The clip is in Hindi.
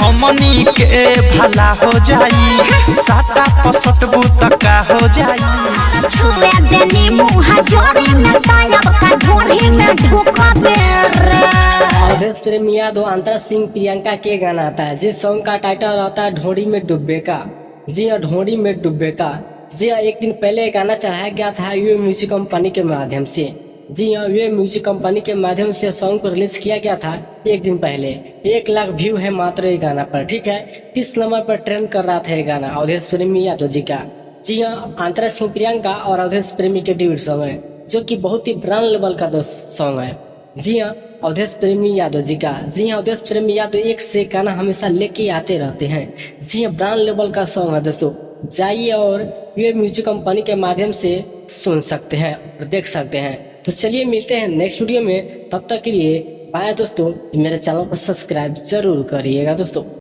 हमनी के भला हो जाई, साटा पसटबू तका हो जाई। छुए देनी मुँह जोड़ी में तायब का ढोरी में ढुकबे रे। अवधेश प्रेमी यादव अंतरा सिंह प्रियंका के गाना आता है जिस सॉन्ग का टाइटल रहता है ढोरी में डुब्बे का। जी हाँ, ढोरी में डुब्बे का। जी हाँ, एक दिन पहले गाना चढ़ाया गया था वे म्यूजिक कंपनी के माध्यम से। जी हाँ, वे म्यूजिक कंपनी के माध्यम से सॉन्ग को रिलीज किया गया था एक दिन पहले। 1 लाख व्यू है मात्र ये गाना पर, ठीक है। 30 नंबर पर ट्रेंड कर रहा था ये गाना अवधेश प्रेमी यादव जी का। जी हाँ, अंतरा सिंह प्रियंका और अवधेश प्रेमी के ड्यूट सॉन्ग है जो कि बहुत ही ब्रांड लेवल का दोस्त सॉन्ग है। जी हाँ, अवधेश प्रेमी यादव जी का। जी हाँ, अवधेश प्रेमी यादव एक से गाना हमेशा लेके आते रहते हैं। जी हाँ, ब्रांड लेवल का सॉन्ग है दोस्तों। जाइए और वे म्यूजिक कंपनी के माध्यम से सुन सकते हैं और देख सकते हैं। तो चलिए मिलते हैं नेक्स्ट वीडियो में, तब तक के लिए बाय दोस्तों। मेरे चैनल को सब्सक्राइब जरूर करिएगा दोस्तों।